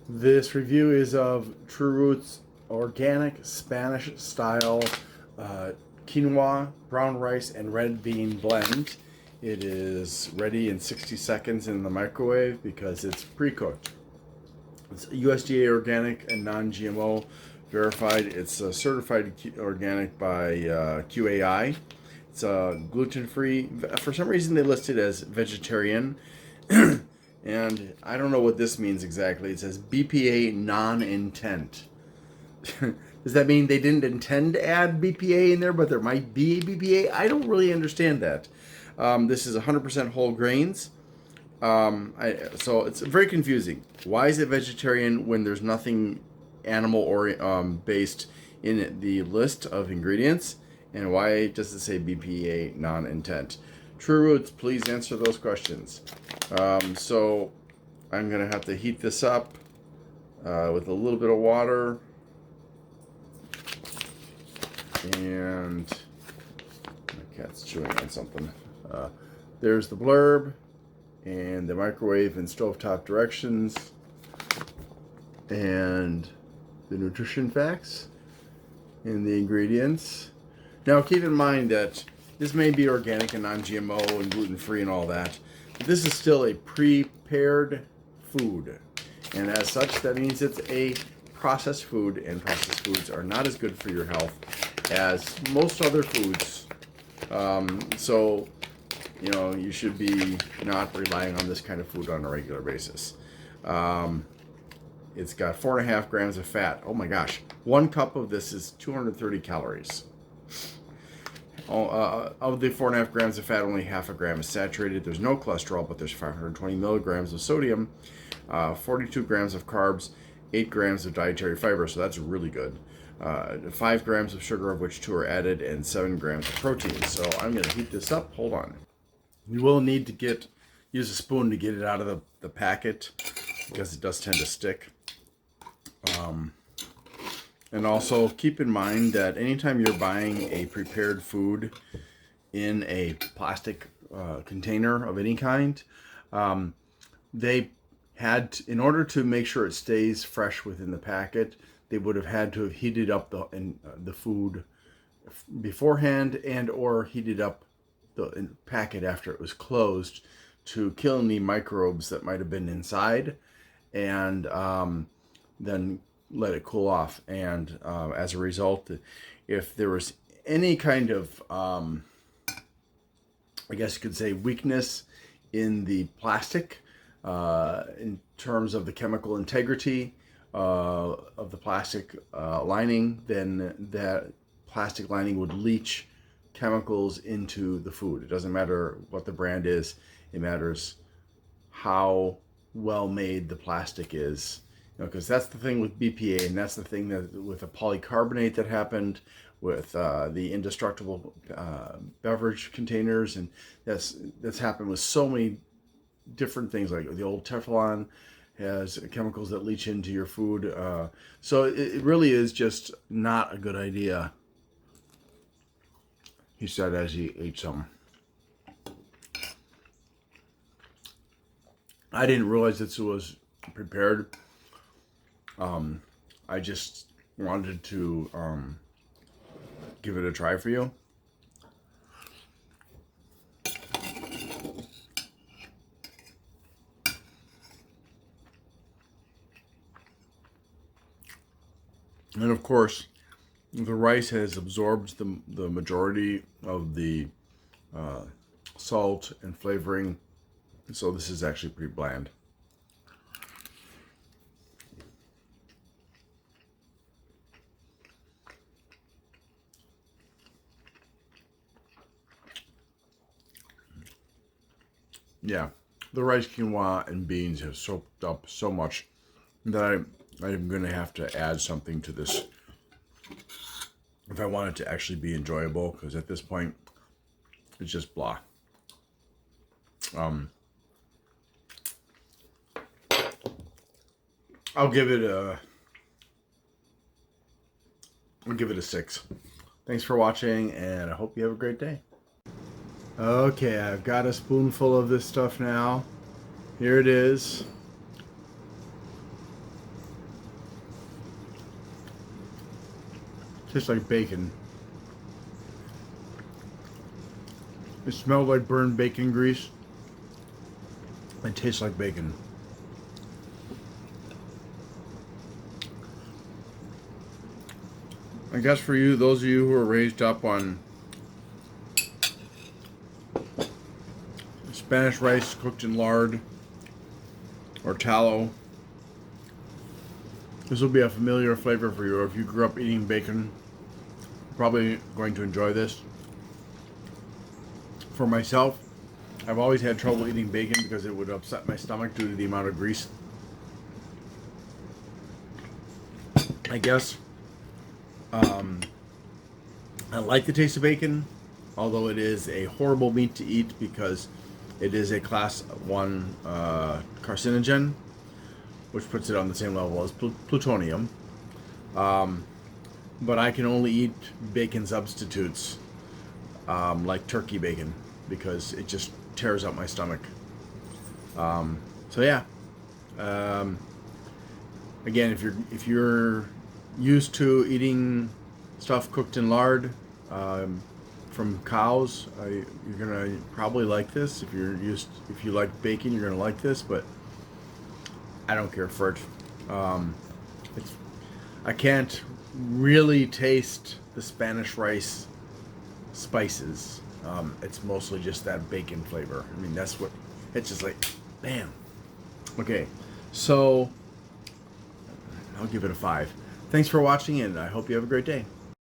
This review is of TruRoots organic Spanish style uh, quinoa, brown rice, and red bean blend. It is ready in 60 seconds in the microwave because it's pre-cooked. It's USDA organic and non-GMO verified. It's certified organic by QAI. It's gluten-free. For some reason, they list it as vegetarian. And I don't know what this means exactly. It says BPA non-intent. Does that mean they didn't intend to add BPA in there, but there might be BPA? I don't really understand that. This is 100% whole grains. So it's very confusing. Why is it vegetarian when there's nothing animal or based in the list of ingredients? And why does it say BPA non-intent? TruRoots, please answer those questions. So I'm going to have to heat this up with a little bit of water. And my cat's chewing on something. There's the blurb and the microwave and stovetop directions and the nutrition facts and the ingredients. Now keep in mind that this may be organic and non-GMO and gluten-free and all that, but this is still a prepared food. And as such, that means it's a processed food, and processed foods are not as good for your health as most other foods. So, you know, you should be not relying on this kind of food on a regular basis. It's got 4.5 grams of fat. Oh my gosh. 1 cup of this is 230 calories. Of the 4.5 grams of fat, only 0.5 gram is saturated. There's no cholesterol, but there's 520 milligrams of sodium, 42 grams of carbs, 8 grams of dietary fiber, so that's really good. 5 grams of sugar, of which 2 are added, and 7 grams of protein. So I'm going to heat this up. Hold on. You will need to use a spoon to get it out of the packet because it does tend to stick. And also keep in mind that anytime you're buying a prepared food in a plastic container of any kind, they had, in order to make sure it stays fresh within the packet, they would have had to have heated up the food beforehand and or heated up the packet after it was closed to kill any microbes that might have been inside, and then let it cool off. And as a result, if there was any kind of, I guess you could say, weakness in the plastic in terms of the chemical integrity of the plastic lining, then that plastic lining would leach chemicals into the food. It doesn't matter what the brand is. It matters how well made the plastic is. Because that's the thing with BPA, and that's the thing that with the polycarbonate that happened with the indestructible beverage containers, and that's happened with so many different things. Like the old Teflon has chemicals that leach into your food. So it really is just not a good idea, he said as he ate some. I didn't realize this was prepared. I just wanted to give it a try for you. And of course, the rice has absorbed the majority of the salt and flavoring, so this is actually pretty bland. Yeah, the rice, quinoa, and beans have soaked up so much that I'm going to have to add something to this if I want it to actually be enjoyable, because at this point, it's just blah. I'll give it a 6. Thanks for watching, and I hope you have a great day. Okay, I've got a spoonful of this stuff now. Here it is. Tastes like bacon. It smells like burned bacon grease. It tastes like bacon. I guess for you, those of you who are raised up on Spanish rice cooked in lard or tallow, this will be a familiar flavor for you. Or if you grew up eating bacon, you're probably going to enjoy this. For myself, I've always had trouble eating bacon because it would upset my stomach due to the amount of grease. I guess I like the taste of bacon, although it is a horrible meat to eat because it is a class 1 carcinogen, which puts it on the same level as plutonium. But I can only eat bacon substitutes like turkey bacon because it just tears up my stomach. So yeah. Again, if you're used to eating stuff cooked in lard from cows, you're gonna probably like this. If you like bacon, you're gonna like this. But I don't care for it. I can't really taste the Spanish rice spices. It's mostly just that bacon flavor. I mean, that's what it's just like. Bam. Okay, so I'll give it a 5. Thanks for watching, and I hope you have a great day.